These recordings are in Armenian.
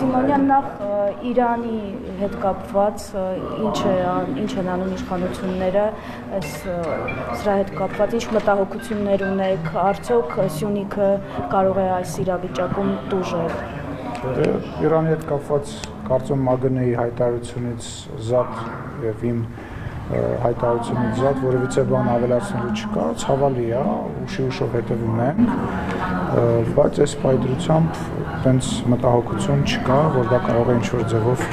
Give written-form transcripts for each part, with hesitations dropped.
Սիմոնյան նախ Իրանի հետ կապված ինչ են անում իշխանությունները, սրա հետ կապված ինչ մտահոգություններ ունեք, արդյոք Սյունիքը կարող է այս իրավիճակում տուժել։ Իրանի հետ կապված կարծում ՄԱԳՆ-ի հայտարարությունից զատ եւ իմ հայտարարությունից զատ որևիցե բան ավելացնելու չկա, ցավալի է, ուշով հետևում են, բայց այս պայծրությամբ տենց մտահոգություն չկա, որ դա կարող է ինչ-որ ձևով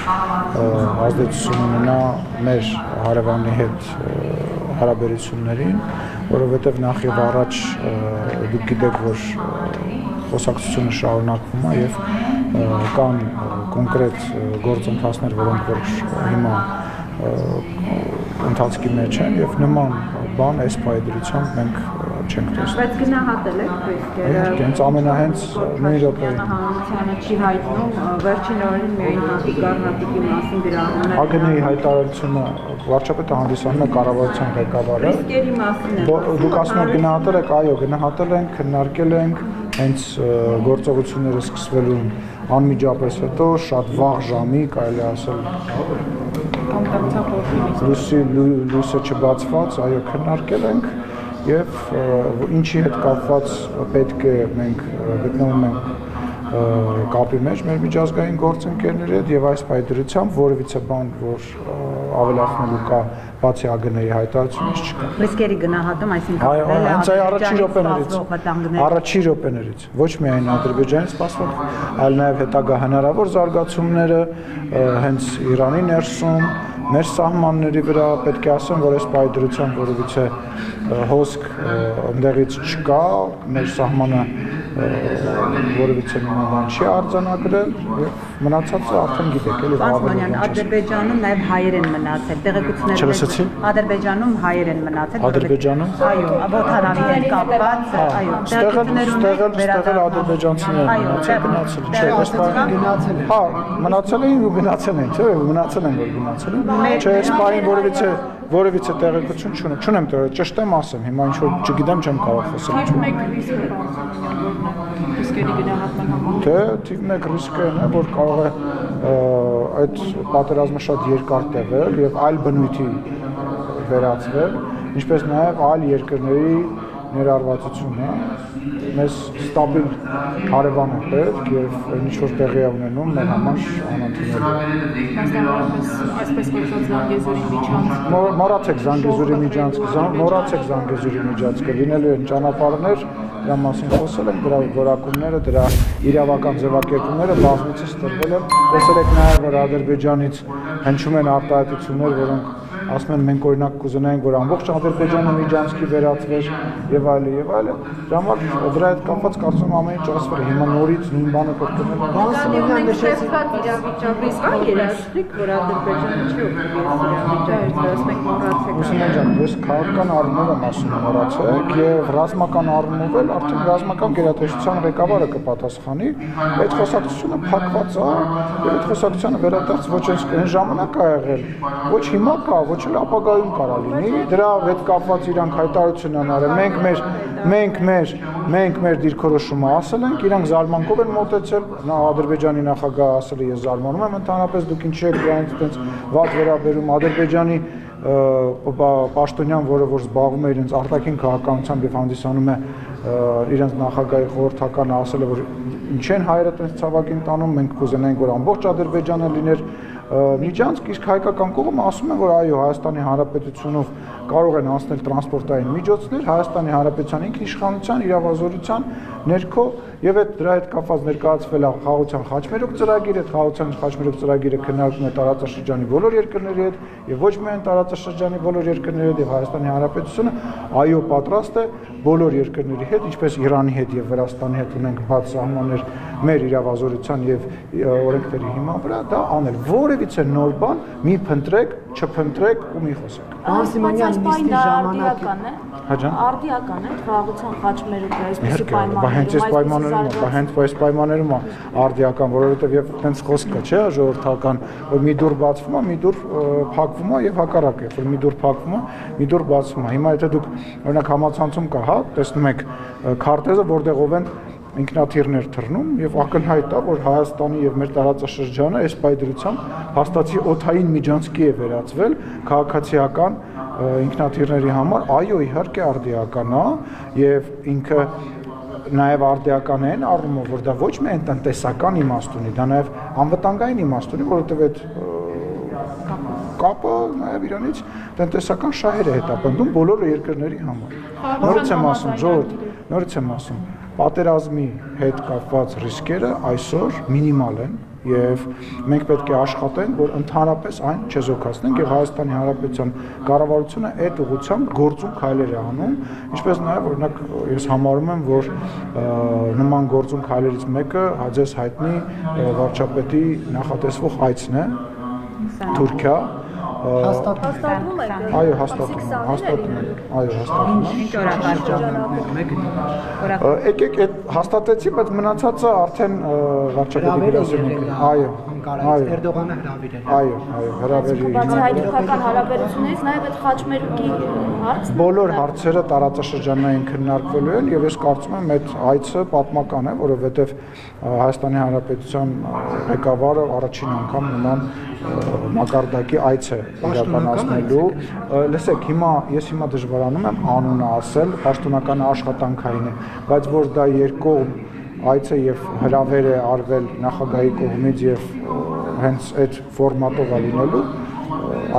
ազդեցություն ունենա մեր հարևանի հետ հարաբերություններին, որովհետև նախ եւ առաջ դուք գիտեք, որ խոսակցությունը շարունակվում է եւ կան կոնկրետ գործընթացներ, որոնք որ հիմա ընթացքի մեջ են եւ նման բան այս պայծրությամբ մենք չենք տեսնում։ Բայց գնահատել եք ռիսկերը։ Հենց ամենահենց նույն րոպեին։ Հանրությանը չի հայտնում վերջին օրերին միայն հատիկ առնատիկի մասին գրառում է։ ԱԳՆ-ի հայտարարությունը վարչապետը հանդիսանում է կառավարության ղեկավարը։ Ռիսկերի մասին է։ Դուք ասում եք գնահատել եք, այո, գնահատել ենք, քննարկել ենք, հենց գործողությունները սկսվելու անմիջապես հետո շատ վաղ ժամի, կարելի ասել լույսը չբացված, այո, քննարկել ենք եւ ինչի հետ կապված պետք է մենք գտնվում ենք կապի մեջ մեր միջազգային գործընկերների հետ եւ այս պայծրությամբ որևիցե բան, որ ավելացնելու կա բացի ԱԳՆ-ի հայտարարությունից չկա։ Ռիսկերի գնահատում, այսինքն հենց այդ առաջին րոպեներից ոչ միայն Ադրբեջանի սպասվող, այլ նաեւ հետագա հնարավոր զարգացումները հենց Իրանի ներսում մեր սահմանների վրա պետք է ասեմ, որ այս պայծրությամբ որևիցե հոսք ընդեղից չկա, մեր սահմանը որևիցե նման չի արձանագրել եւ մնացածը արդեն գիտեք, էլի Պարզմանյան, Ադրբեջանում նաեւ հայեր են մնացել, տեղեկությունները Չլսեցի։ Ադրբեջանում հայեր են մնացել, Ադրբեջանում այո, ոտանավի հետ կապված, այո, ստեղել ադրբեջանցիներ մնացել, չէ, այս բանը գնացել են։ Հա, մնացել են ու գնացել են, չէ, մնացել են, որ գնացել են։ Չէ, այս բանը որևիցե տեղեկություն չունեմ, ճշտեմ ասեմ, հիմա ինչ որ չգիտեմ, չեմ կարող խոսել։ Թիվ 1 ռիսկերի գնահատման համար։ Թե թիվ 1 ռիսկը այն է, որ կարող է այդ պատերազմը շատ երկար տևել եւ այլ բնույթի վերածվել, ինչպես նաեւ այլ երկրների ներառվածությունը մեզ ստաբիլ հարևան է պետք եւ ինչ որ տեղի է ունենում մեր համար անընդունելի։ Այսպես կոչված Զանգեզուրի միջանցք։ Մոռացեք Զանգեզուրի միջանցքը, լինելու են ճանապարհներ, դրա մասին խոսել ենք, դրա որակումները, դրա իրավական ձևակերպումները բազմիցս տրվել են։ Տեսել եք նաեւ, որ Ադրբեջանից հնչում են արտահայտություններ, որոնք ասում են մենք օրինակ կուզենայինք, որ ամբողջ Ադրբեջանը միջանցքի վերածվեր եւ այլն եւ այլն։ Դրա համար դրա հետ կապված կարծում ամեն ինչ ասվել է, հիմա նորից նույն բանը կրկնել։ Բանսիմոնյան նշեցիք իրավիճակը, իսկ այն երաշխիք, որ Ադրբեջանը չի օգտվել իրավիճակից, դրանց մենք մոռացեք։ Ուսումնական, ես քաղաքական առումով եմ ասում մոռացեք եւ ռազմական առումով էլ արդեն ռազմական գերատեսչության ղեկավարը կպատասխանի, այդ խոսակցությունը փակված է եւ այդ խոսակցությունը վերադարձ ոչ այն ժամանակ ա եղել, ոչ հիմա կա, ոչ էլ ապագայում կարա լինի, դրա հետ կապված իրանք հայտարարություն են արել, մենք մեր դիրքորոշումը ասել ենք, իրանք զարմանքով են մոտեցել, Ադրբեջանի նախագահը ասել է ես զարմանում եմ ընդհանրապես դուք ինչի եք դրանից այդպես վատ վերաբերում, Ադրբեջանի պաշտոնյան, որը որ զբաղվում է իրենց արտաքին քաղաքականությամբ եւ հանդիսանում է իրենց նախագահի խորհրդականը ասել է, որ ինչ են հայերը այդպես ցավակին տանում, մենք կուզենայինք, որ ամբողջ Ադրբեջանը լիներ միջանցք, իսկ հայկական կողմը ասում է, որ այո, Հայաստանի Հանրապետությունով կարող են անցնել տրանսպորտային միջոցներ, Հայաստանի Հանրապետության ինքնիշխանության, իրավազորության ներքո եւ այդ դրա հետ կապված ներկայացվել է խաղաղության խաչմերուկ ծրագիրը, խաղաղության խաչմերուկ ծրագիրը քննարկվում է տարածաշրջանի բոլոր երկրների հետ եւ ոչ միայն տարածաշրջանի բոլոր երկրների հետ եւ Հայաստանի Հանրապետությունը այո պատրաստ է բոլոր երկրների հետ, ինչպես Իրանի հետ եւ Վրաստանի հետ ունենք բաց սահմաններ մեր իրավազորության եւ օրենքների հիման վրա դա անել որևիցե նոր բան մի փնտրեք, չփնտրեք ու մի խոսեք։ Պարզիմանյան նիստի ժամանակ արդիական է խաղաղության խաչմերուկը, այսպեսի հենց այս պայմաններում է արդիական, որովհետեւ եւ տենց խոսք կա, չէ, ժողովրդական, որ մի դուր բացվում է, մի դուր փակվում է եւ հակառակը, որ մի դուր փակվում է, մի դուր բացվում է։ Հիմա եթե դուք օրինակ համացանցում կա, հա, տեսնում եք քարտեզը, որտեղով են ինքնաթիռներ թռնում եւ ակնհայտ է, որ Հայաստանի եւ մեր տարածաշրջանը այս պայդրությամբ հաստատի օթային միջանցքի է վերածվել քաղաքացիական ինքնաթիռների համար, այո, իհարկե արդիական է եւ ինքը նաև արդիական է այն առումով, որ դա ոչ միայն տնտեսական իմաստ ունի, դա նաև անվտանգային իմաստ ունի, որովհետեւ այդ կապը նաև իրանից տնտեսական շահեր է հետապնդում բոլոր երկրների համար։ Նորից եմ ասում, ժողովուրդ, նորից եմ ասում, պատերազմի հետ կապված ռիսկերը այսօր մինիմալ են եւ մենք պետք է աշխատենք, որ ընդհանրապես այն չեզոքացնենք եւ Հայաստանի Հանրապետության կառավարությունը այդ ուղղությամբ գործուն քայլեր է անում, ինչպես նաեւ օրինակ ես համարում եմ, որ նման գործուն քայլերից մեկը հաջես հայտնի վարչապետի նախատեսվող այցն է Թուրքիա Հաստատվում եք։ Այո, հաստատում եմ, այո, հաստատում եմ։ Ինչ օրակարգ Եկեք այդ հաստատեցի, բայց մնացածը արդեն վարչապետի գրասենյակի։ Այո, Էրդողանը հրավիրել։ այո, հրավերի։ Բացի հայ-թուրքական հարաբերություններից նաև այդ խաչմերուկի հարցն Բոլոր հարցերը տարածաշրջանային քննարկվելու են եւ ես կարծում եմ այդ այցը պատմական է, որովհետեւ Հայաստանի Հանրապետության ղեկավարը առաջին անգամ նման մակարդակի այց է իրականացնելու։ Լսեք, ես հիմա դժվարանում եմ անունը ասել, պաշտոնական աշխատանքային է, բայց որ դա երկկողմ այց է եւ հրավեր է արվել նախագահի կողմից եւ հենց այդ ֆորմատով է լինելու,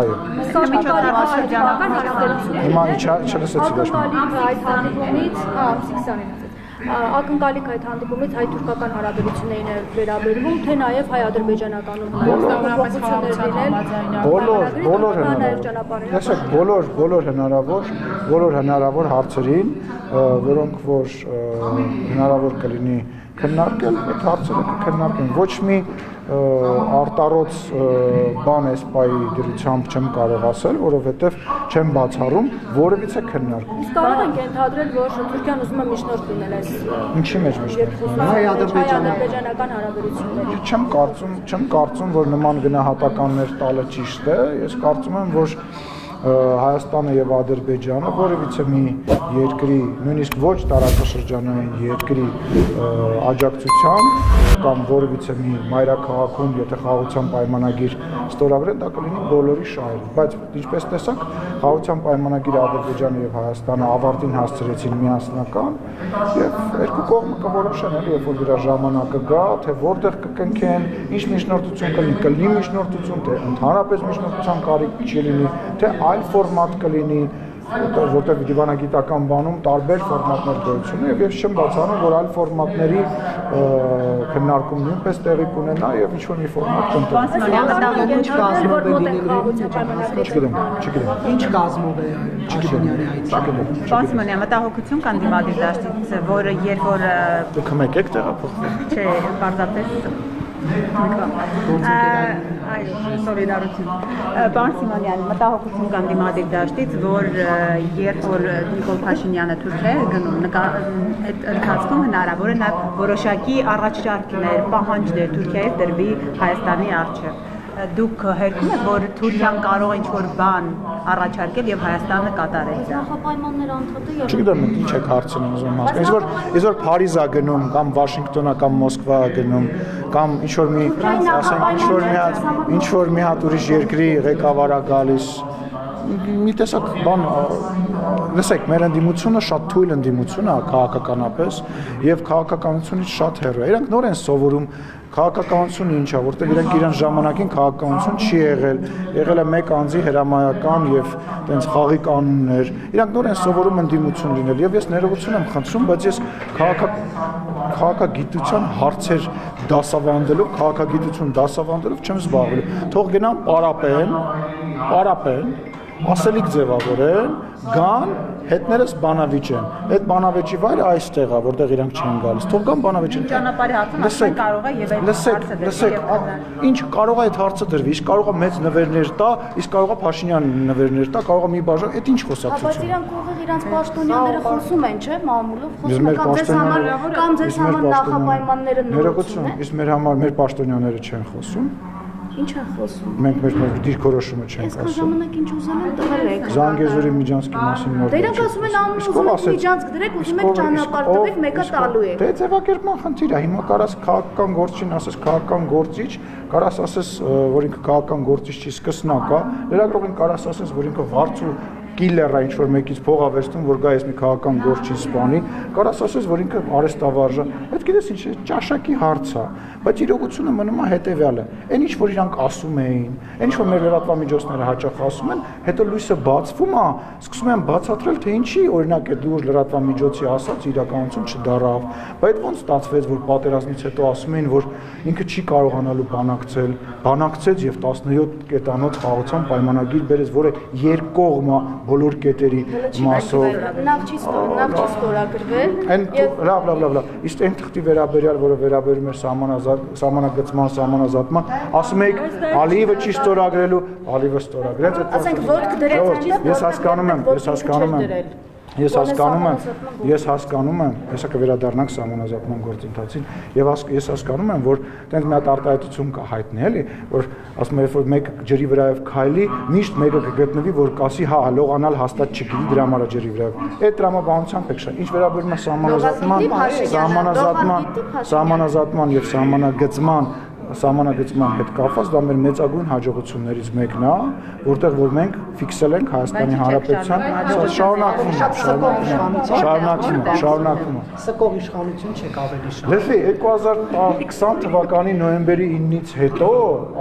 այո։ Հիմա չլսեցի ոչ մի։ Այդ հանդիպումից, ակնկալիք այդ հանդիպումից հայ-թուրքական հարաբերություններին է վերաբերվում, թե նաև հայ-ադրբեջանական Բոլոր հնարավոր։ Բոլոր հնարավոր հարցերին, որոնք որ հնարավոր կլինի քննարկել, այդ հարցերը կքննարկեն։ Ոչ մի արտառոց բան այս պայի դրությամբ չեմ կարող ասել, որովհետև չեմ բացառում որևիցե քննարկում։ Իսկ կարող ենք ենթադրել, որ Թուրքիան ուզում է միջնորդ լինել այս Ինչի մեջ միջնորդ։ հայ-ադրբեջանական հարաբերությունների։ Չեմ կարծում, որ նման գնահատականներ տալը ճիշտ է։ Ես կարծում եմ, որ Հայաստանը եւ Ադրբեջանը որևիցե մի երկրի, նույնիսկ ոչ տարածաշրջանային երկրի աջակցության կամ որևիցե մի մայրաքաղաքում, եթե խաղաղության պայմանագիր ստորագրեն, դա կլինի բոլորի շահերը։ Բայց ինչպես տեսակ, խաղաղության պայմանագիրը Ադրբեջանը եւ Հայաստանը ավարտին հասցրեցին միասնական եւ երկու կողմը կորոշեն, երբ որ դրա ժամանակը գա, թե որտեղ կկնքեն, ինչ միջնորդություն կլինի միջնորդություն, թե ընդհանրապես միջնորդության կարիք չլինի, թե այլ ֆորմատ կլինի, որտեղ դիվանագիտական բանում տարբեր ֆորմատներ գոյություն ունի եւ ես չեմ բացառում, որ այլ ֆորմատների քննարկում նույնպես տեղի կունենա եւ ինչ-որ մի ֆորմատ կընտրվի։ Ինչ կազմով է Փաշինյանի այցը։ Պասմոնյա մտահոգություն կան դիմադիր դաշտից, որը երբ որ Դուք մեկ եք տեղափոխվել։ չէ, պարզապես այո, սոլիդարություն։ Պարոն Սիմոնյան, մտահոգություն կան դիմադիր դաշտից, որ երբ որ Նիկոլ Փաշինյանը Թուրքիա է գնում, այդ ընթացքում հնարավոր է նաև որոշակի առաջարկներ, պահանջներ Թուրքիայից դրվի Հայաստանի առջև։ Դուք հերքում եք, որ Թուրքիան կարող է ինչ-որ բան առաջարկել եւ Հայաստանը կատարել դա։ Նախապայմաններ անդրադառնալը եւ Չգիտեմ, ինչ եք հարցնում ուզում ասել։ Այսօր Փարիզ է գնում, կամ Վաշինգտոն է, կամ Մոսկվա է գնում, կամ ինչ-որ մի, ասենք, ինչ-որ մի հատ ուրիշ երկրի ղեկավար է գալիս։ Մի տեսակ բան, լսեք, մեր ընդդիմությունը շատ թույլ ընդդիմություն է քաղաքականապես եւ քաղաքականությունից շատ հեռու է։ Իրանք նոր են սովորում քաղաքականությունը ինչ է, որտեղ իրենք իրենց ժամանակին քաղաքականություն չի եղել է մեկ անձի հրամայական եւ տենց խաղի կանոններ։ Իրանք նոր են սովորում ընդդիմություն լինել եւ ես ներողություն եմ խնդրում, բայց ես քաղաքագիտության հարցեր դասավանդելով, քաղաքագիտություն դասավանդելով չեմ զբաղվել։ Թող գնան պարապեն, ասելիք ձևավորեն, գան, հետներս բանավիճեն։ Այդ բանավեճի վայրը այստեղ է, որտեղ իրանք չեն գալիս։ Թող գան բանավիճեն։ Ճանապարհի հարցում ասեն կարող է եւ այդ հարցը լսեք, ինչ կարող է այդ հարցը դրվի, իսկ կարող է մեծ նվերներ տա, իսկ կարող է Փաշինյան նվերներ տա, կարող է մի բաժան, այդ ինչ խոսակցություն։ Բայց իրանք ուղիղ իրանք պաշտոնյաները խոսում են, չէ՞, մամուլով խոսում են կամ ձեզ համար նախապայմանները նորություն են։ Իսկ մեր համար մեր պաշտոնյաները չեն խոսում։ Ինչ են խոսում։ Մենք մեր դիրքորոշումը չենք Այսքան ասում։ ժամանակ ինչ ուզում են տվել եք։ Զանգեզուրի Միջանցքի մասին նոր։ Դրանք ասում են անուզում Միջանցք դրեք, ուզում եք ճանապարհ տվեք, մեկը տալու եք։ Դե ձևակերպման խնդիր է, հիմա կարաս քաղաքական գործին ասես քաղաքական գործիչ, կարաս ասես, որ ինքը քաղաքական գործիչ չի, սկսնակ է, լրագրողին կարաս ասես, որ ինքը վարձու կիլեր է, ինչ որ մեկից փող ավերստում, որ գա ես մի քաղաքական գործի սպանի, կարաս ասես, որ ինքը արեստավարժ է։ Այդ գիտես ինչ է, ճաշակի հարց է, բայց իրողությունը մնում է հետևյալը։ Այն ինչ որ իրանք ասում էին, այն ինչ որ մեր լրատվամիջոցները հաճախ ասում են, հետո լույսը բացվում է, սկսում են բացատրել, թե ինչի օրինակ այդ լուրջ լրատվամիջոցի ասած իրականություն չդարավ։ Բայց ոնց ստացվեց, որ պատերազմից հետո ասում էին, որ ինքը չի կարողանալու բանակցեց եւ 17 կետանոց խաղացան պայմանագիր բերեց, որը երկկողմ է բոլոր կետերի մասով։ Նախ չի ստորագրվել։ Լավ։ Իսկ այն թղթի վերաբերյալ, որը վերաբերում է սահմանազատման, ասում եք Ալիևը չի ստորագրելու, Ալիևը ստորագրեց։ Ասենք ոտք դրեց, Ես հասկանում եմ, հեսա կվերադառնանք սահմանազատման գործընթացին, եւ ես հասկանում եմ, որ տենց մի հատ արտահայտություն կա հայտնի, էլի, որ ասում է, որ մեկը ջրի վրայով քայլի, միշտ մեկը կգտնվի, որ կասի, հա, լողանալ հաստատ չգիտի, դրա համար է ջրի վրայով։ Այդ տրամաբանությամբ եք շա։ Ինչ վերաբերում է սահմանազատման եւ սահմանագծման հետ կապված դա մեր մեծագույն հաջողություններից մեկն է, որտեղ որ մենք ֆիքսել ենք Հայաստանի Հանրապետության շարունակումը։ Սկող իշխանություն չեք ավելի շատ։ Լսի, 2020 թվականի նոյեմբերի 9-ից հետո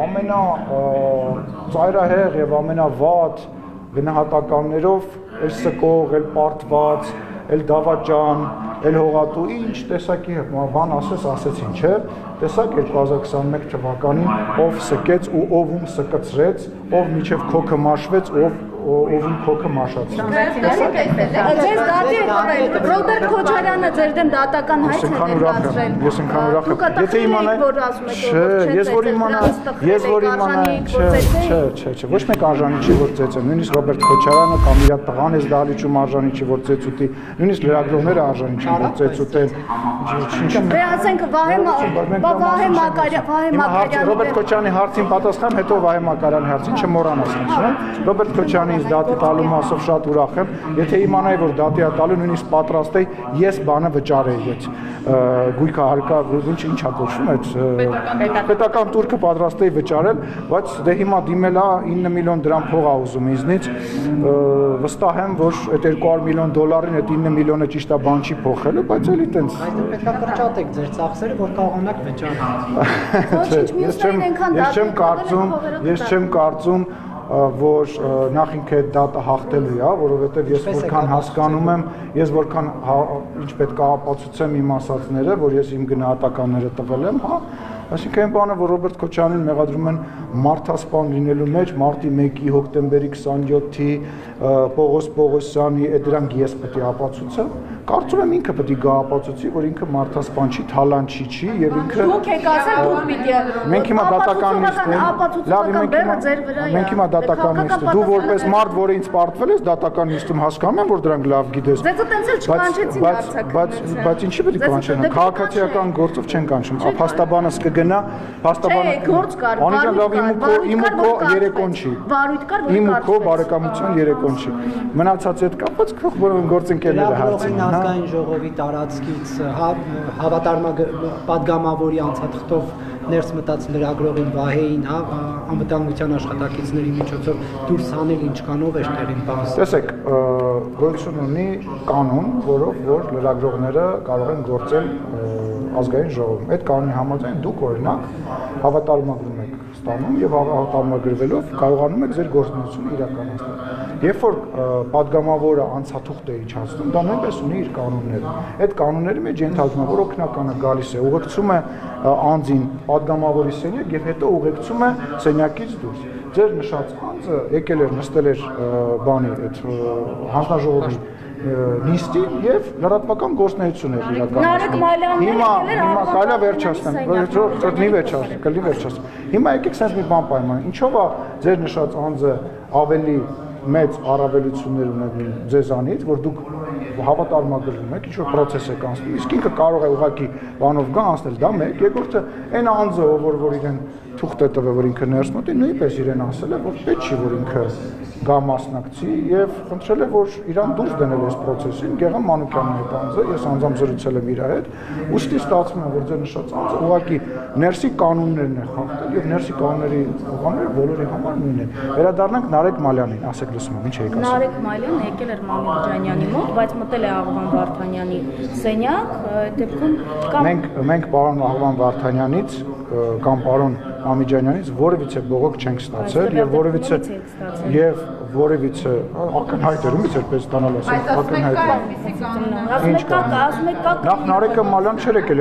ամենածայրահեղ եւ ամենավատ գնահատականներով էլ սկող, էլ պարտված, էլ դավաճան, էլ հողատու, ինչ տեսակի բան ասեցին, չէ՞։ Տեսակ 2021 թվականին ով սկեց ու ով սկծրեց, ով միջև քոքը մաշվեց, ովին քոքը մաշացրեց։ Ձեզ դատի Ռոբերտ Քոչարյանը ձեր դեմ դատական հայց է ներկայացրել։ Ես ինքան ուրախ եմ։ Եթե իմանայի, ես որ իմանայի, չէ, ոչ մեկ արժանի չի որ ծեծեն, նույնիսկ Ռոբերտ Քոչարյանը կամ իր տղան էս դահլիճում արժանի չի որ ծեծուտի, նույնիսկ լրագրողները արժանի չեն որ ծեծուտեն։ Դե ասենք Վահե Մակարյանը Ռոբերտ Քոչարյանի հարցին պատասխան, հետո Վահե Մակարյանի հարցին չմոռանաս, չէ՞։ Ռոբերտ Քոչարյանից դատի տալու մասով շատ ուրախ եմ։ Եթե իմանայի, որ դատի է տալու, նույնիսկ պատրաստ էի, ես բանը վճարեի այդ գույքը հարկա, ինչա կոչվում այդ պետական турքը պատրաստ էի վճարել, բայց դե հիմա դիմել է 9 միլիոն դրամ փող ա ուզում ինձնից, վստահ եմ, որ այդ 200 միլիոն դոլարին այդ 9 միլիոնը ճիշտ է բան չի փոխելու, բայց էլի տենց։ Բայց դե պետք է կրճատեք ձեր ծախսերը, որ կարողանաք վճարել։ Ես չեմ կարծում, որ նախ ինքը այդ դատը հաղթելու է, որովհետև ես որքան հասկանում եմ, ես որքան ինչ պետք է ապացուցեմ իմ ասածները, որ ես իմ գնահատականները տվել եմ, հա, այսինքն այն բանը, որ Ռոբերտ Քոչարյանին մեղադրում են մարդասպան լինելու մեջ, մարտի 1-ի, հոկտեմբերի 27-ի, Պողոս Պողոսյանի, այդ դրանք ես պետք է ապացուցեմ, կարծում եմ ինքը պետք է գա ապացուցի, որ ինքը մարդասպան չի, թալանչի չի եւ ինքը Դուք եք ասել դուք պիտի մենք հիմա դատական մենք հիմա դատական նիստը դու որպես մարդ, որը ինձ պարտվել ես դատական նիստում հասկանում եմ, որ դրանք լավ գիտես։ Ձեզ տենց էլ չկանչեցին հարցակը։ Բայց ինչի՞ պետք է կանչեն։ Քաղաքացիական գործով չեն կանչում։ Փաստաբանս կգնա, փաստաբանը գործ կար, իմ ու քո երեկոն չի։ Վարույթ կար, որ իմ ու քո բարեկամության երեկոն չի։ Մնացած այդ կապված գործընկերները հարցին, հա։ Ազգային ժողովի տարածքից պատգամավորի անցաթղթով ներս մտած լրագրողին Վահեին, հա, անվտանգության աշխատակիցների միջոցով դուրս հանել ինչքանով է տեղին բաց։ Տեսեք, գոյություն ունի կանոն, որով որ լրագրողները կարող են գործել ազգային ժողովում։ Այդ կանոնի համաձայն դուք օրինակ հավատարմագրում եք ստանում եւ հավատարմագրվելով կարողանում եք ձեր գործունեությունը իրականացնել։ Երբ որ պատգամավորը անցաթուղթ է իջացնում, դա նույնպես ունի իր կանոնները։ Այդ կանոնների մեջ ենթադրում է, որ օգնականը գալիս է, ուղեկցում է անձին պատգամավորի սենյակ եւ հետո ուղեկցում է սենյակից դուրս։ Ձեր նշած անձը եկել էր նստել էր բանի այդ հանձնաժողովի նիստին եւ լրատվական գործունեություն էր իրականացնում։ Հիմա կարելի է վերջացնեմ, կլինի վերջացնեմ։ Հիմա եկեք sense մի բան պայման։ Ինչով է ձեր նշած անձը ավելի մեծ առավելություններ ունեն ձեզանից, որ դուք հավատարմագրվում եք, ինչ-որ process եք անցնում, իսկ ինքը կարող է ուղղակի բանով գա անցնել, դա մեկ, երկրորդը այն անձը, որ իրեն թուղթ է տվել, որ ինքը ներս մոտի, նույնպես իրեն ասել է, որ պետք չի, որ ինքը գա մասնակցի եւ խնդրել է, որ իրան դուրս դնել այս process-ին, Գեղամ Մանուկյանն է տանձը, ես անձամբ զրուցել եմ իր հետ, ուստի ստացվում է, որ ձեր նշած անձը ուղղակի ներսի կանոններն է խախտել եւ ներսի կանոնների ուղղաները բոլորի համար նույնն են։ Վերադառնանք Նարեկ Մալյանին, ասեք լսում եմ, ինչ եք ասում։ Նարեկ Մալյանը եկել էր Մամիկ Ջանյանի մոտ, բայց մտել է Աղվան Վարդանյանի սենյակ, այդ դեպքում Մենք պարոն Աղվան Վարդանյանից կամ պարոն Մամիջանյանից որևիցե բողոք չենք ստացել եւ որևիցե ակնհայտ էր, ումից էր պես ստանալ ասել, ակնհայտ։ Նախ Նարեկը Մալյան չէր եկել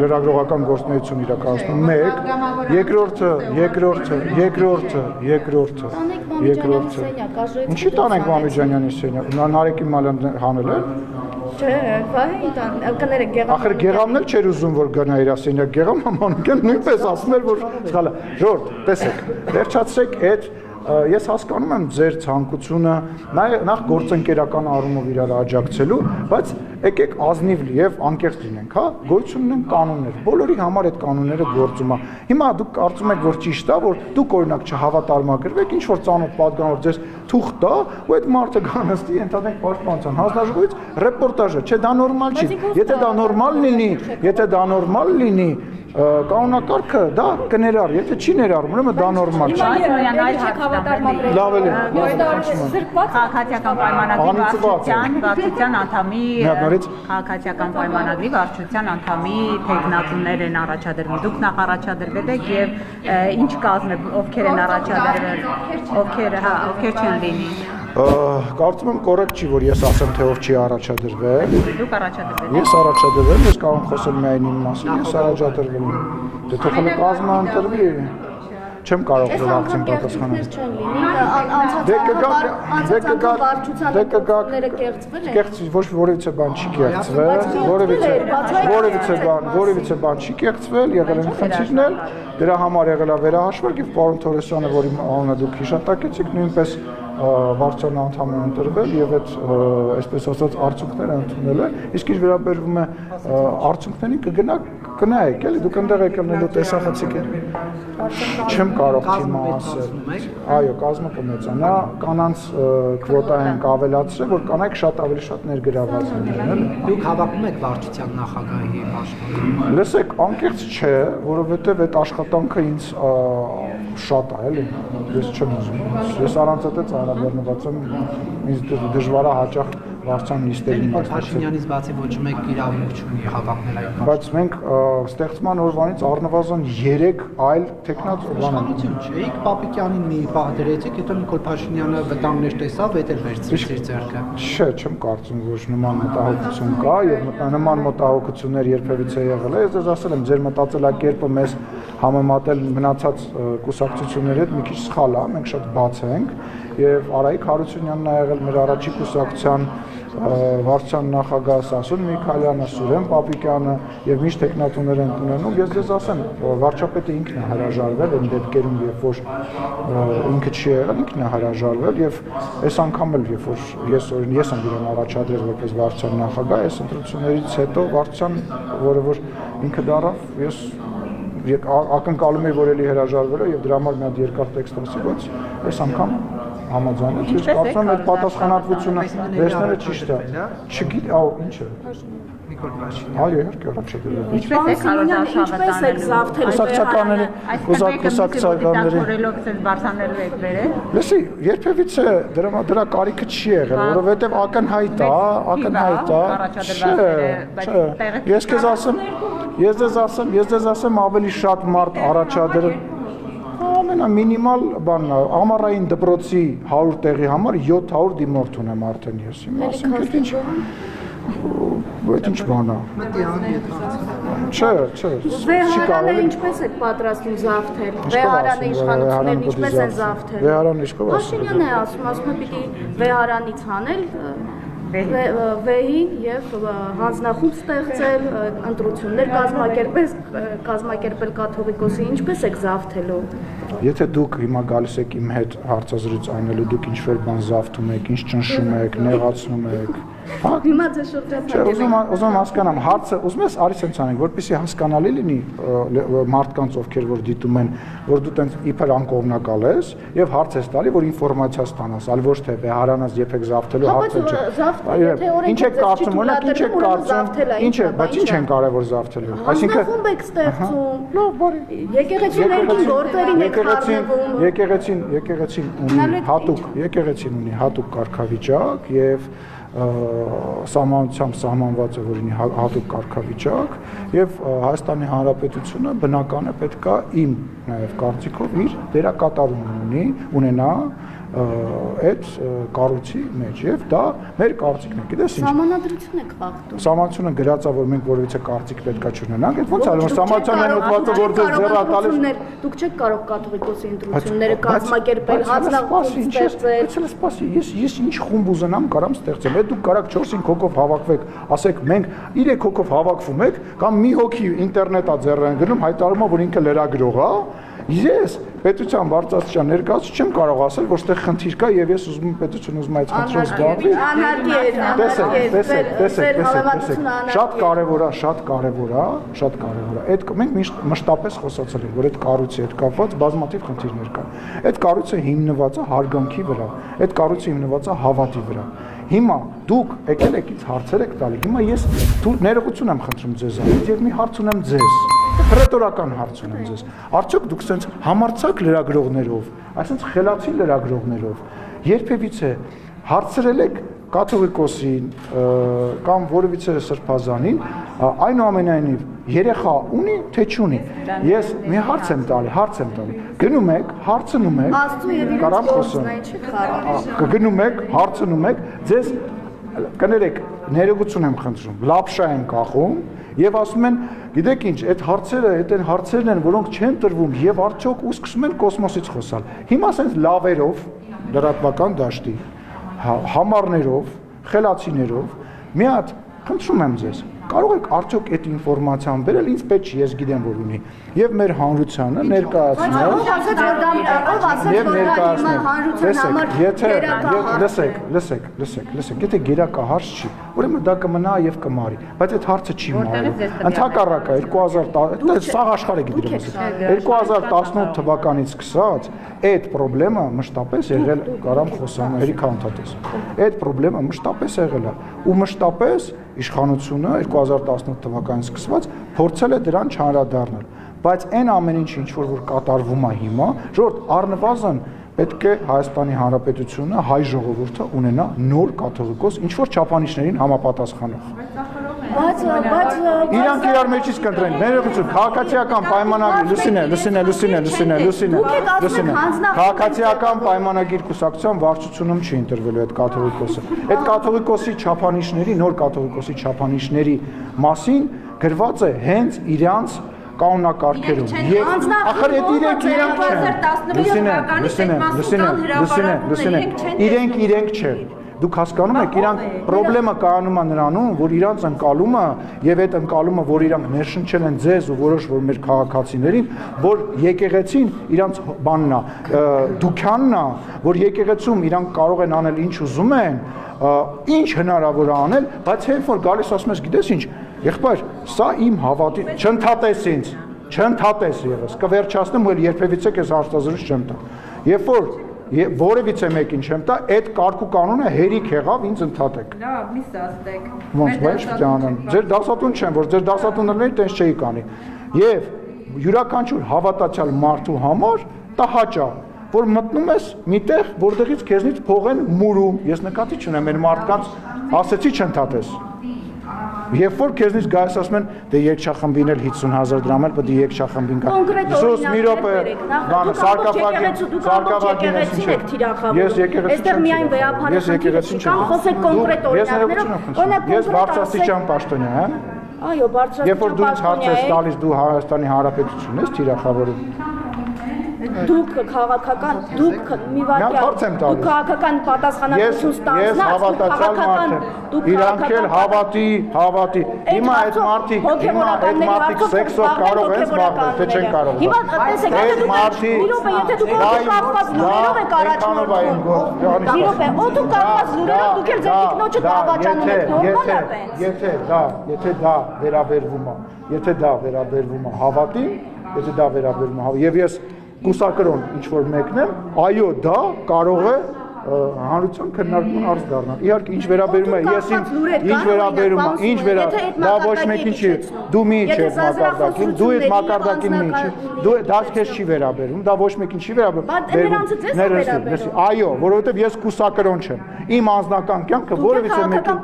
լրագրողական գործունեություն իրականացնում, մեկ, երկրորդը։ Ինչի տանենք Մամիջանյանի սենյակ, Նարեկի Մալյան հանել է։ Չէ, վայ, կներեք Գեղամ։ Ախր Գեղամն էլ չէր ուզում որ գնա իր ասենյակ, Գեղամ Մանուկյան նույնպես ասում էր որ սխալ է։ Ժորդ, տեսեք, վերջացրեք այդ ես հասկանում եմ ձեր ցանկությունը նախ գործընկերական առումով իրար աջակցելու, բայց եկեք ազնիվ եւ անկեղծ լինենք, հա, գոյություն ունեն կանոններ, բոլորի համար այդ կանոնները գործում է։ Հիմա դուք կարծում եք որ ճիշտ է, որ դուք օրինակ չհավատարմագրվեք, ինչ որ ծանոթ պատգամավոր ձեզ թուղթ տա, ու այդ մարդը գանստի ընդհանրենք պաշտպանության հանձնաժողովից ռեպորտաժը, չէ, դա նորմալ չի։ Եթե դա նորմալ լինի, կանոնակարգը դա կներառ, եթե չի ներառում, ուրեմն դա նորմալ չէ։ Լավ է։ Քաղաքացիական պայմանագրի վարչության անդամի քաղաքացիական պայմանագրի վարչության անդամի թեկնածուներ են առաջադրվում։ Դուք նախ առաջադրվել եք եւ ինչ կազմ է, ովքեր են առաջադրվել, ովքեր չեն լինի։ Կարծում եմ կոռեկտ չի, որ ես ասեմ, թե ով չի առաջադրվել։ Դուք առաջադրվել եք։ Ես առաջադրվել եմ, ես կարող եմ խոսել միայն իմ մասին, ես առաջադրվել եմ։ Դե թող հələ կազմը ընտրվի, չեմ կարող դրակցին պատասխանել։ Ոչ որևիցե բան չի կեղծվել, որևիցե բան չի կեղծվել, եղել են խնդիրներ, դրա համար եղել է վերահաշվարկ եւ պարոն Թորոսյանը, որի անունը դուք հիշատակեցիք, նույնպես վարչության անդամ է ընտրվել եւ այդ այսպես ասած արդյունքները ընդունել է, իսկ ինչ վերաբերվում է արդյունքներին կգնայեք, էլի դուք այնտեղ եկնելու տեսախցիկ եք։ Չեմ կարող թիմը ասել։ Այո, կազմը կմեծանա, կանանց քվոտա ենք ավելացրել, որ կանայք շատ ավելի շատ ներգրավված լինեն, էլի։ Դուք հավաքում եք վարչության նախագահի աշխատանքը։ Լսեք, անկեղծ չէ, որովհետեւ այդ աշխատանքը ինձ շատ է, էլի։ Ես չեմ ուզում։ Ես առանց այդ ծառայությունից եմ, ինձ դժվար է հաճախ վարչության նիստերին Փաշինյանից բացի ոչ մեկ իրավունք չունի հավակնել այդ։ Բայց մենք ստեղծման օրվանից առնվազն 3 այլ տեխնաց իշխանություն չէիք, Պապիկյանին մի պահ դրեցիք, հետո Նիկոլ Փաշինյանը վտանգներ տեսավ, հետ էլ վերցրեց իր ձեռքը։ Չէ, չեմ կարծում, որ նման մտահոգություն կա եւ նման մտահոգություններ երբևիցե եղել է։ Ես ձեզ ասել եմ, ձեր մտածելակերպը մեզ համեմատել մնացած կուսակցությունների հետ մի քիչ սխալ է, մենք շատ բաց ենք եւ Արայիկ Հարությունյանն ա եղել մեր առաջի կուսակցության վարչության նախագահ Սասուն Միքայելյանը, Սուրեն Պապիկյանը եւ միշտ տեխնատուներ են ունենում։ Ես ձեզ ասեմ, վարչապետը ինքն է հրաժարվել այն դեպքերում, երբ որ ինքը չի եղել, ինքն է հրաժարվել եւ այս անգամ էլ երբ որ ես եմ իրեն առաջադրել որպես վարչության նախագահ, այս ընտրություններից հետո վարչության, որը որ ինքը դարավ, ես ակնկալում էի, որ էլի հրաժարվել է եւ դրա համար մի հատ երկար տեքստ ասի, բայց այս անգամ համաձայն եմ, ես կարծում եմ այդ պատասխանատվությունը վերցնելը ճիշտ է։ Չգիտեմ, ահա ինչ է։ Նիկոլ Փաշինյան։ Այո, իհարկե առաջադրել։ Ինչպես եք զավթել կուսակցականների բարձանելու եք վերել։ Լսի, երբևիցե դրա կարիքը չի եղել, որովհետև ակնհայտ է։ Ես ձեզ ասեմ ավելի շատ մարդ առաջադրել ամենամինիմալ բանն է, ամառային դպրոցի 100 տեղի համար 700 դիմորդ ունեմ արդեն ես։ Ասենք այդ ինչ բան է։ Չէ։ Վեհարանը ինչպես եք պատրաստում զավթել։ Վեհարանը իշխանություններն ինչպես են զավթել։ Վեհարանը ինչ կողմ։ Փաշինյանն է ասում է պիտի Վեհարանից հանել վեհին եւ հանձնախումբ ստեղծել, ընտրություններ կազմակերպել կաթողիկոսի, ինչպես եք զավթելու։ Եթե դուք հիմա գալիս եք իմ հետ հարցազրույց անելու, դուք ինչ-որ բան զավթում եք, ինչ ճնշում եք, նեղացնում եք, Հիմա ձեզ շրջացան։ Չէ, ուզում հասկանամ, հարցը ուզում ես արի սենց անենք, որպեսզի հասկանալի լինի մարդկանց ովքեր որ դիտում են, որ դու տենց իբր անկողմնակալ ես եւ հարց ես տալի, որ ինֆորմացիա ստանաս, այլ ոչ թե Բեհարանաս երբեք զավթելու հարցը չէ։ Ինչ է կարծում, օրինակ ինչ է կարծում, ինչ է, բայց ինչ են կարևոր զավթելու։ Այսինքն խումբ եք ստեղծում։ Լավ, բարի։ Եկեղեցին ներքին գործերին եք խառնվում։ Եկեղեցին ունի հատուկ կարգավիճակ եւ սահմանությամբ սահմանված է որ ունի հատուկ կարգավիճակ եւ Հայաստանի Հանրապետությունը բնական է պետքա իմ նաեւ կարծիքով իր դերակատարում ունենա այդ կառույցի մեջ եւ դա մեր կարծիքն է գիտես ինչ Սահմանադրություն եք խախտում Սահմանությունը գրած է որ մենք որևիցե կարծիք պետքա չունենանք այդ ոնց է որ սահմանության ուղղվածը որ ձեզ ձեռա տալիս դուք չեք կարող կաթողիկոսի ընտրությունները կազմակերպել հանձնախումբ ստեղծել սպասի ես ինչ խումբ ուզենամ կարամ ստեղծեմ այդ դուք կարաք 4-5 հոգով հավաքվեք ասեք մենք 3 հոգով հավաքվում եք կամ մի հոգի ինտերնետա ձեռեն գնում հայտարարում է որ ինքը լրագրող է Ես պետության բարձրացիան ներկայացուցիչ չեմ կարող ասել, որ այդտեղ խնդիր կա եւ ես ուզում եմ պետությունը ուզում այդ խնդրով զբաղվի։ Տեսեք, շատ կարեւոր է։ Այդ մենք միշտ մշտապես խոսացել ենք, որ այդ կառույցի հետ կապված բազմաթիվ խնդիրներ կան։ Այդ կառույցը հիմնված է հարգանքի վրա, այդ կառույցը հիմնված է հավատի վրա։ Հիմա դուք եկել եք ինձ հարցեր եք տալի։ Հիմա ես դու ներողություն եմ խնդրում ձեզանից եւ մի հարց ունեմ ձեզ։ Ռետորական հարց ունեմ ձեզ։ Արդյոք դուք sense համարցակ լրագրողներով, այսինքն խելացի լրագրողներով երբևիցե հարցրել եք կաթողիկոսին կամ որևիցե սրբազանին, այնուամենայնիվ երեխա ունի թե չունի։ Ես մի հարց եմ տալի։ Գնում եք, հարցնում եք, կարամ խոսեմ։ Գնում եք, հարցնում եք, ձեզ կներեք, ներողություն եմ խնդրում, լապշա են կախում եւ ասում են, գիտեք ինչ, այդ հարցերն են, որոնք չեն տրվում եւ արդյոք ու սկսում են կոսմոսից խոսալ։ Հիմա ասենց լավերով, լրատվական դաշտի, համարներով, խելացիներով, մի հատ խնդրում եմ ձեզ, կարող եք արդյոք այդ ինֆորմացիան բերել, ինձ պետք չի, ես գիտեմ որ ունի, եւ մեր հանրությանը ներկայացնել։ Լսեք, եթե գերակա հարց չի, ուրեմն դա կմնա եւ կմարի, բայց այդ հարցը չի մարում։ Ընդհակառակը 2010 սաղ աշխարհը գիտի դες 2018 թվականից սկսած այդ խնդրեմը մշտապես եղել կարամ խոսամ Էրիկա Անտատես։ Այդ խնդրեմը մշտապես եղել է ու մշտապես իշխանությունը 2018 թվականից սկսված փորձել է դրան չանդրադառնալ, բայց այն ամեն ինչ ինչ որ կատարվում է հիմա, ժողովուրդ առնվազն պետք է Հայաստանի Հանրապետությունը, հայ ժողովուրդը ունենա նոր կաթողիկոս, ինչ որ չափանիշներին համապատասխանող։ Բայց իրանք իրար մեջից կընտրեն, ներողություն, քաղաքացիական պայմանագիր, լուսինե, քաղաքացիական պայմանագիր կուսակցության վարչությունում չի ընտրվելու այդ կաթողիկոսը։ Այդ կաթողիկոսի չափանիշների, նոր կաթողիկոսի չափանիշների մասին գրված է հենց իրանց կանոնակարգերում։ Ախր իրենք չեն։ Դուք հասկանում եք, իրանք խնդրեմը կայանում է նրանում, որ իրանց ընկալումը եւ այդ ընկալումը, որ իրանք ներշնչել են ձեզ ու որոշ որ մեր քաղաքացիներին, որ եկեղեցին իրանց բանն է, դուքյանն է, որ եկեղեցում իրանք կարող են անել ինչ ուզում են, ինչ հնարավոր է անել, բայց երբ որ գալիս ասում ես, գիտես ինչ, եղբայր, սա իմ հավատի, չընդհատես ինձ, չընդհատես եւս, կվերջացնեմ ու երբևիցե քեզ հարցազրույց չեմ տա։ Երբ որ որևիցե մեկին չեմ տա, այդ կարգ ու կանոնը հերիք եղավ ինձ ընդհատեք։ Լավ, մի սաստեք։ Ոնց բայց պետք է անեմ։ Ձեր դասատուն չեմ, որ ձեր դասատուններն տես չէի կանի։ Եվ յուրաքանչյուր հավատացյալ մարդու համար տհաճ է, որ մտնում ես միտեղ, որտեղից քեզնից փող են մուրում։ Ես նկատի չունեմ, մեր մարդկանց ասեցի չընդհատես։ Երբ որ քեզնից գայս ասում են, դե երկչախմբին էլ 50,000 դրամ էլ պետք է երկչախմբին կա։ Հիսուս մի րոպե, բանը սարկավագին եք թիրախավորում։ Այստեղ միայն վեհապանություն կամ խոսեք կոնկրետ օրինակներով։ Ես բարձրաստիճան պաշտոնյա եմ։ Այո, բարձրաստիճան պաշտոնյա։ Երբ որ դու ինձ հարց ես տալիս, դու Հայաստանի Հանրապետությունն ես թիրախավորում։ դուք քաղաքական, դուք մի վարքյան, դուք քաղաքական պատասխանատվություն ստանձնած, դուք իրանք էլ հավատի։ Հիմա այդ մարդիկ սեքսով կարող են զբաղվել, թե չեն կարող։ Հիմա տեսեք, եթե դուք կապված լուրերով եք առաջնորդվում, օդու կապված լուրերով դուք էլ ձեր տիկնոջը դավաճանում եք, նորմալ է տենց։ Եթե դա վերաբերվում է հավատին, եւ ես կուսակրոն ինչ որ մեկն եմ, այո, դա կարող է հանրության քննարկման արժ դառնալ։ Իհարկե, ինչ վերաբերում է, դա ոչ մեկին չի, դու մի չես մակարդակին, դու այդ մակարդակին մի չի, դու դա քեզ չի վերաբերում, դա ոչ մեկին չի վերաբերում։ Այո, որովհետև ես կուսակրոն չեմ։ Իմ անձնական կյանքը որևիցե մեկին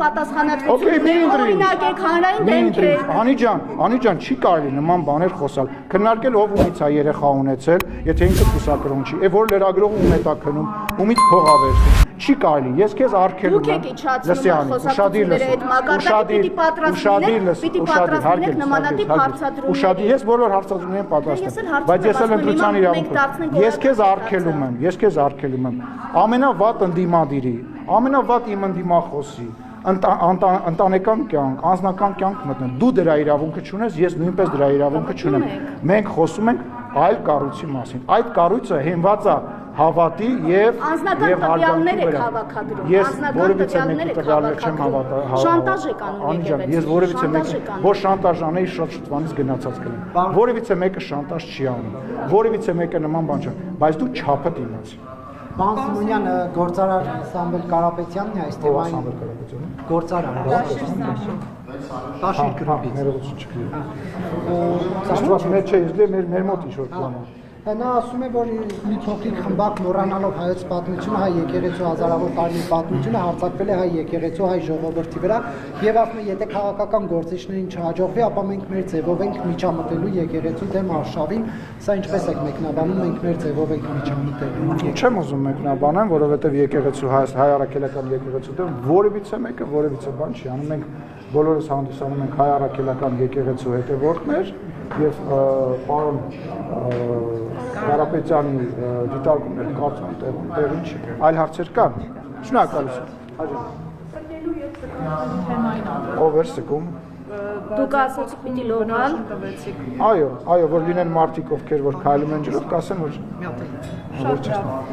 Անիջան, չի կարելի նման բաներ խոսալ։ Քննարկել ով ումից է երեխա ունեցել, եթե ինքը կուսակրոն չի, եւ որ լրագրողը ում է տա քնում, ումից փող չի կարելի, ես քեզ արգելում եմ, ուշադիր, ես բոլոր հարցադրումներին պատրաստ եմ, բայց ես էլ ընտրության իրավունք եմ, ես քեզ արգելում եմ, ամենավատ ընդդիմադիրի, ամենավատ իմ ընդդիմախոսի, ընտանեկան կյանք, անձնական կյանք մտնել, դու դրա իրավունքը չունես, ես նույնպես դրա իրավունքը չունեմ, մենք խոսում ենք այլ կառույցի մասին, այդ կառույցը հենված է հավատի եւ տվյալներ եք հավաքադրում, որևիցե մեկի տվյալներ չեմ հավատա։ Շանտաժ եք անում եկեղեցին։ Ես որևիցե մեկը ոչ շանտաժ անեի, շուտվանից գնացած կլինի։ Որևիցե մեկը շանտաժ չի անում։ Որևիցե մեկը նման բան չի, բայց դու չափդ իմաց։ Պարոն Սիմոնյան, գործարար Սամվել Կարապետյանն է այս թեմային գործարար, Տաշիր գրուպից։ Ներողություն չկրի։ Աստված մեր չէ, մեր մոտ ինչ-որ պլան է։ Նա ասում է, որ մի փոքրիկ խմբակ մոռանալով հայոց պատմությունը, հայ եկեղեցու հազարավոր տարի պատմությունը հարձակվել է հայ եկեղեցու, հայ ժողովրդի վրա եւ ասում է, եթե քաղաքական գործիչներին չհաջողվի, ապա մենք մեր ձևով ենք միջամտելու եկեղեցու դեմ արշավին, սա ինչպես եք մեկնաբանում, մենք մեր ձևով ենք միջամտելու։ Չեմ ուզում մեկնաբանեմ, որովհետեւ եկեղեցու հայ առաքելական եկեղեցու դեմ որևիցե մեկը որևիցե բան չի անում, մենք բոլորս հանդիսանում ենք հայ առաքելական եկեղեցու հետևորդներ եւ պարոն Կարապետյանի դիտարկումները կարծում եմ տեղին չի։ Այլ հարցեր կան։ Շնորհակալություն։ Ով էր սկում։ Դուք ասացիք պիտի լողան։ Այո, որ լինեն մարդիկ, ովքեր որ քայլում են ջրով, կասեն որ Շատ լավ։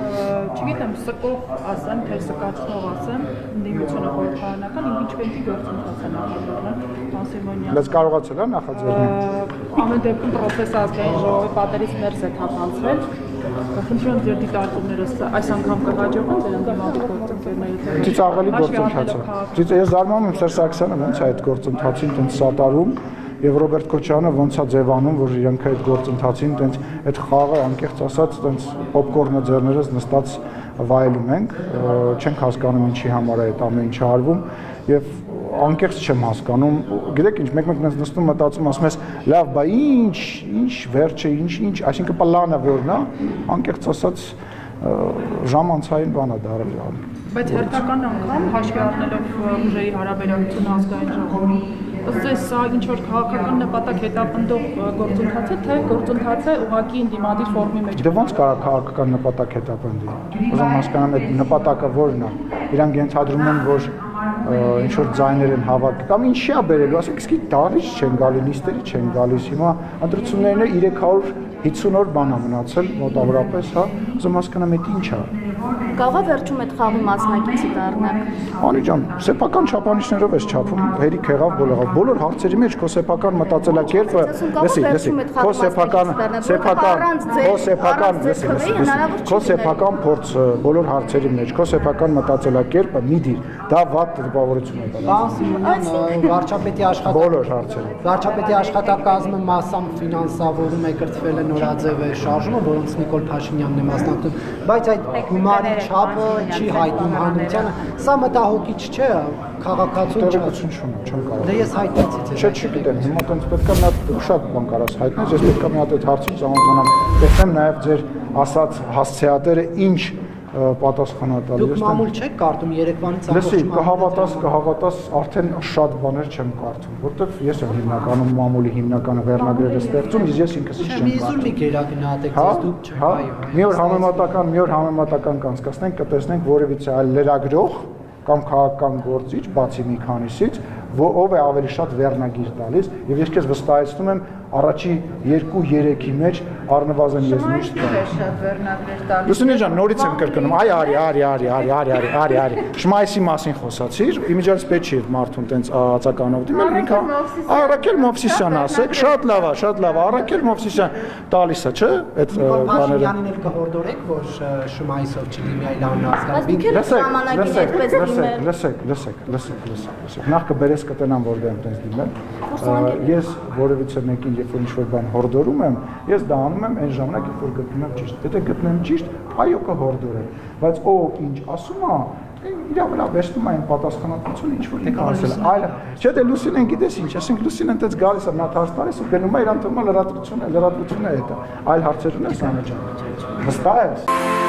Չգիտեմ, սկող ասեմ, թե սկացնող ասեմ, ընդդիմությունը խորհրդարանական իմպիչմենտի գործընթաց է նախաձեռնել, պարոն Սիմոնյան։ Բայց կարողացել է նախաձեռնել։ Ամեն դեպքում պրոցեսը ազգային ժողովի պատերից ներս է թափանցվել։ Խնդրում ձեր դիտարկումները այս անգամ կհաջողեն ձեր ընդդիմադիր գործընկերների։ Դից ավելի գործընթաց է։ Դից ես զարմանում եմ Սերժ Սարգսյանը ոնց է այդ գործընթացին տենց սատարում եւ Ռոբերտ Քոչարյանը ոնց է ձևանում, որ իրանք այդ գործընթացին տենց այդ խաղը անկեղծ ասած տենց պոպկորնը ձեռներս նստած վայելում ենք, չենք հասկանում ինչի համար է այդ ամեն ինչը արվում եւ անկեղծ չեմ հասկանում, գիտեք ինչ, մեկ-մեկ նստում մտածում ասում ես, լավ, բա ինչ վերջը, ինչ, այսինքն պլանը որն է, անկեղծ ասած ժամանցային բան է դարձել։ Բայց հերթական անգամ հաշվի առնելով ուժերի հարաբերակցությունը ազգային ժողովի, ըստ էս սա ինչ որ քաղաքական նպատակ հետապնդող գործընթաց է, թե գործընթաց է ուղղակի ընդդիմադիր ֆորմի մեջ։ Դե ո՞նց կարող քաղաքական նպատակ հետապնդի։ Ուզում հասկանամ այդ նպատակը որն է։ Իրանք ենթադրում են, որ ինչ որ ձայներ են հավաք կամ ինչի է բերելու, ասենք իսկի տարիչ չեն գալի, նիստերի չեն գալիս, հիմա ընտրություններն 350 օր բան է մնացել մոտավորապես, հա, ուզում հասկանամ դա ինչ է։ Կարող է վերջում այդ խաղի մասնակիցի դառնալ։ Անի ջան, սեփական չափանիշներով ես չափում, հերիք եղավ բոլոր հարցերի մեջ քո սեփական մտածելակերպը, քո սեփական փորձը բոլոր հարցերի մեջ, քո սեփական մտածելակերպը մի դիր, դա վատ տպավորություն է տալիս։ Վարչապետի բոլոր հարցերը։ Վարչապետի աշխատակազմը massամբ ֆինանսավորում է, կրթվել է նորաձև շարժումը, որոնց Նիկոլ Փաշինյանն է մասնակցում, բայց այդ գումարի չափը չի հայտնում հանրությանը, սա մտահոգիչ չէ, քաղաքացու չեմ կարող։ Դե ես հայտնեցի ձեզ։ Չգիտեմ, հիմա տենց պետքա մի հատ շատ բան կարաս հայտնես, ես պետքա մի հատ այդ հարցին ծանոթանամ, տեսնեմ նաև ձեր ասած հասցեատերը ինչ պատասխանա տալիս։ Դուք մամուլ չեք կարդում Երևանից Լսի, կհավատաս, արդեն շատ բաներ չեմ կարդում, որովհետև ես եմ հիմնականում մամուլի հիմնական վերնագրերը ստեղծում, ես ինքս չեմ Իզուր մի գերագնահատեք, ձեզ դուք չեք, այո։ Մի օր համեմատական կանցկացնենք, կտեսնենք որևիցե այլ լրագրող կամ քաղաքական գործիչ, բացի մի քանիսից, ով է ավելի շատ վերնագիր տալիս, եւ ես քեզ վստահեցնում եմ, առաջի 2-3-ի մեջ առնվազն ես միշտ շատ վերնագրեր տալիս։ Լուսինե ջան, նորից եմ կրկնում, արի, Շմայսի մասին խոսացիր, իմիջիայլս պետք չի մարդուն տենց ածականով դիմել, ինքը Արաքել Մովսիսյան ասեք, շատ լավ է, Արաքել Մովսիսյան տալիս է, չէ՞, այդ բաները։ Փաշինյանին էլ կհորդորեք, որ Շմայսով չդիմի այլ Լսեք, նախ կբերես կտենամ որտեղ եմ տենց դիմել։ Ես որևիցե մեկին երբ որ ինչ-որ բան հորդորում եմ, ես դա անում եմ այն ժամանակ, երբ որ գտնում եմ ճիշտ։ Եթե գտնեմ ճիշտ, այո կհորդորեմ, բայց ով ինչ ասում է, իր վրա վերցնում է այն պատասխանատվությունը, ինչ որ ինքը ասել է։ Այլ չէ՞ դե Լուսինեն գիտես ինչ, ասենք Լուսինեն տենց գալիս է, նա թարս տալիս ու գնում է իրան թվում է լրատվությունը է դա։ Այլ հարցեր ունես Անա ջան։ Վստահ ես։